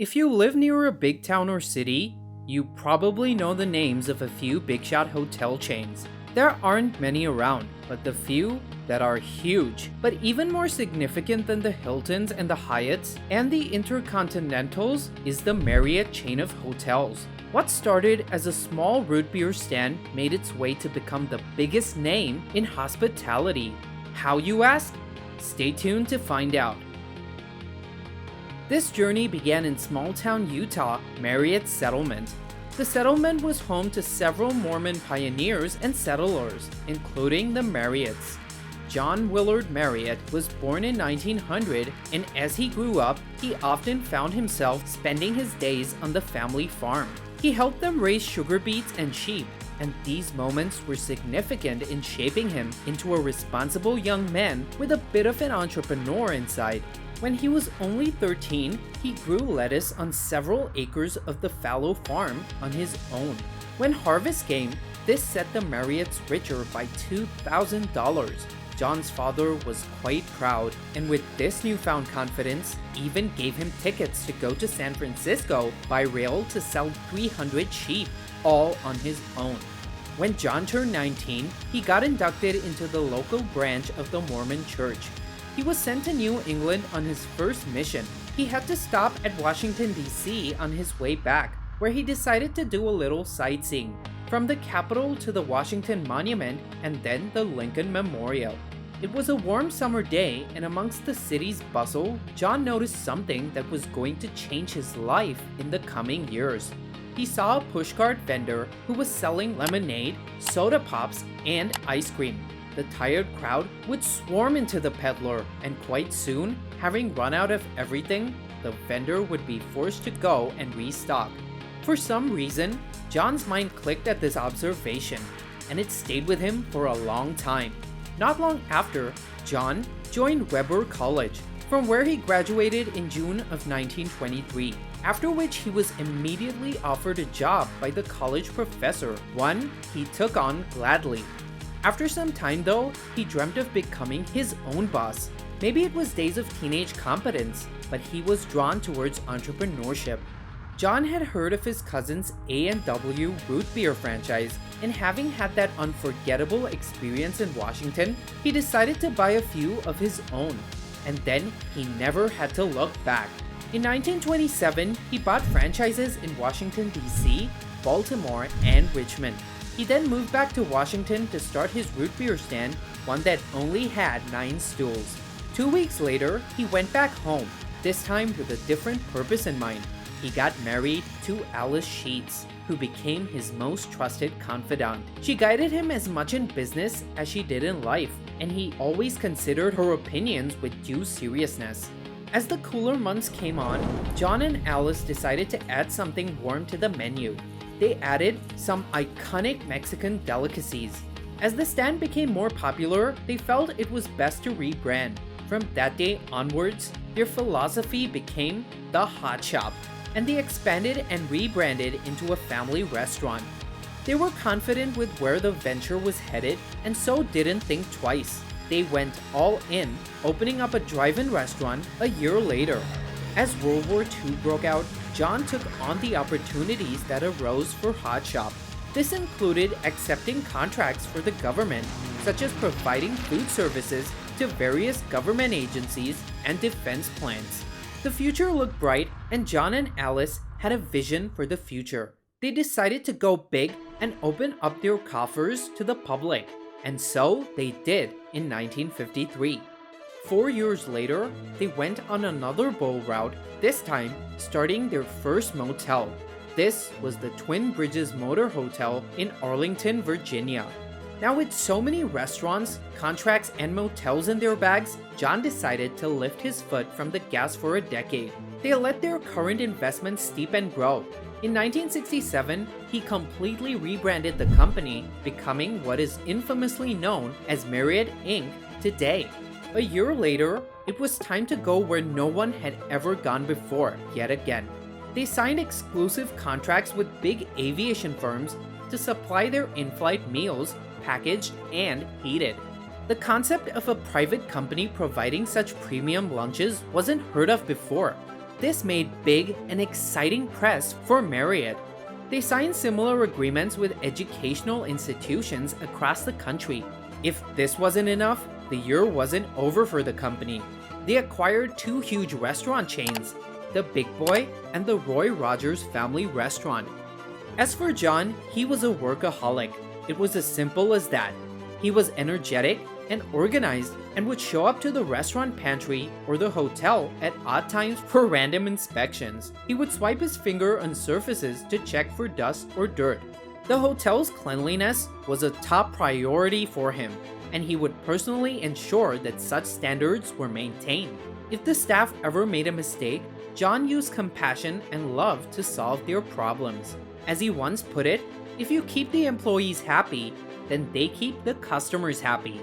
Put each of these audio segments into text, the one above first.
If you live near a big town or city, you probably know the names of a few big shot hotel chains. There aren't many around, but the few that are huge. But even more significant than the Hiltons and the Hyatts and the Intercontinentals is the Marriott chain of hotels. What started as a small root beer stand made its way to become the biggest name in hospitality. How, you ask? Stay tuned to find out. This journey began in small-town Utah, Marriott Settlement. The settlement was home to several Mormon pioneers and settlers, including the Marriotts. John Willard Marriott was born in 1900, and as he grew up, he often found himself spending his days on the family farm. He helped them raise sugar beets and sheep, and these moments were significant in shaping him into a responsible young man with a bit of an entrepreneur inside. When he was only 13, he grew lettuce on several acres of the fallow farm on his own. When harvest came, this set the Marriotts richer by $2,000. John's father was quite proud, and with this newfound confidence, even gave him tickets to go to San Francisco by rail to sell 300 sheep, all on his own. When John turned 19, he got inducted into the local branch of the Mormon Church. He was sent to New England on his first mission. He had to stop at Washington, D.C. on his way back, where he decided to do a little sightseeing, from the Capitol to the Washington Monument and then the Lincoln Memorial. It was a warm summer day, and amongst the city's bustle, John noticed something that was going to change his life in the coming years. He saw a pushcart vendor who was selling lemonade, soda pops, and ice cream. The tired crowd would swarm into the peddler, and quite soon, having run out of everything, the vendor would be forced to go and restock. For some reason, John's mind clicked at this observation, and it stayed with him for a long time. Not long after, John joined Weber College, from where he graduated in June of 1923, after which he was immediately offered a job by the college professor, one he took on gladly. After some time though, he dreamt of becoming his own boss. Maybe it was days of teenage competence, but he was drawn towards entrepreneurship. John had heard of his cousin's A&W root beer franchise, and having had that unforgettable experience in Washington, he decided to buy a few of his own. And then he never had to look back. In 1927, he bought franchises in Washington, D.C., Baltimore, and Richmond. He then moved back to Washington to start his root beer stand, one that only had 9 stools. 2 weeks later, he went back home, this time with a different purpose in mind. He got married to Alice Sheets, who became his most trusted confidant. She guided him as much in business as she did in life, and he always considered her opinions with due seriousness. As the cooler months came on, John and Alice decided to add something warm to the menu. They added some iconic Mexican delicacies. As the stand became more popular, they felt it was best to rebrand. From that day onwards, their philosophy became the Hot Shop, and they expanded and rebranded into a family restaurant. They were confident with where the venture was headed, and so didn't think twice. They went all in, opening up a drive-in restaurant a year later. As World War II broke out, John took on the opportunities that arose for Hot Shop. This included accepting contracts for the government, such as providing food services to various government agencies and defense plants. The future looked bright, and John and Alice had a vision for the future. They decided to go big and open up their coffers to the public, and so they did in 1953. 4 years later, they went on another bold route, this time starting their first motel. This was the Twin Bridges Motor Hotel in Arlington, Virginia. Now with so many restaurants, contracts, and motels in their bags, John decided to lift his foot from the gas for a decade. They let their current investments steep and grow. In 1967, he completely rebranded the company, becoming what is infamously known as Marriott Inc. today. A year later, it was time to go where no one had ever gone before, yet again. They signed exclusive contracts with big aviation firms to supply their in-flight meals, packaged and heated. The concept of a private company providing such premium lunches wasn't heard of before. this made big and exciting press for Marriott. They signed similar agreements with educational institutions across the country. If this wasn't enough, the year wasn't over for the company. They acquired two huge restaurant chains, the Big Boy and the Roy Rogers Family Restaurant. As for John, he was a workaholic. It was as simple as that. He was energetic and organized and would show up to the restaurant pantry or the hotel at odd times for random inspections. He would swipe his finger on surfaces to check for dust or dirt. The hotel's cleanliness was a top priority for him, and he would personally ensure that such standards were maintained. If the staff ever made a mistake, John used compassion and love to solve their problems. As he once put it, if you keep the employees happy, then they keep the customers happy.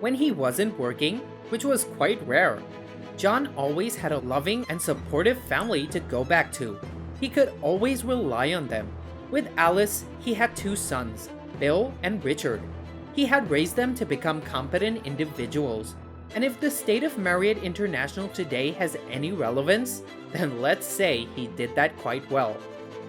When he wasn't working, which was quite rare, John always had a loving and supportive family to go back to. He could always rely on them. With Alice, he had two sons, Bill and Richard. He had raised them to become competent individuals. And if the state of Marriott International today has any relevance, then let's say he did that quite well.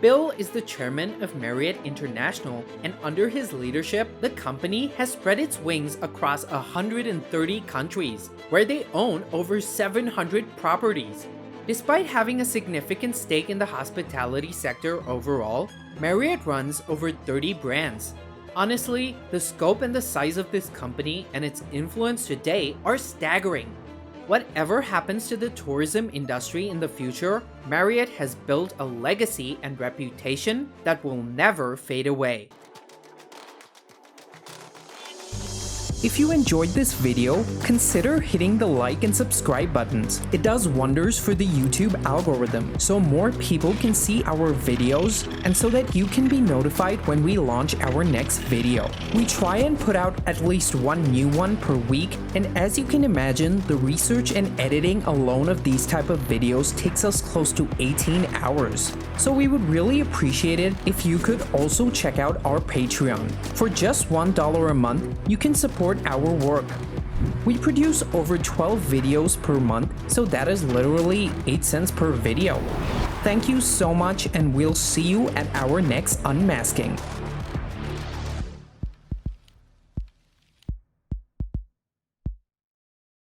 Bill is the chairman of Marriott International, and under his leadership, the company has spread its wings across 130 countries, where they own over 700 properties. Despite having a significant stake in the hospitality sector overall, Marriott runs over 30 brands. Honestly, the scope and the size of this company and its influence today are staggering. Whatever happens to the tourism industry in the future, Marriott has built a legacy and reputation that will never fade away. If you enjoyed this video, consider hitting the like and subscribe buttons. It does wonders for the YouTube algorithm, so more people can see our videos and so that you can be notified when we launch our next video. We try and put out at least one new one per week, and as you can imagine, the research and editing alone of these type of videos takes us close to 18 hours. So we would really appreciate it if you could also check out our Patreon. For just $1 a month, you can support our work. We produce over 12 videos per month, so that is literally 8 cents per video. Thank you so much, and we'll see you at our next unmasking.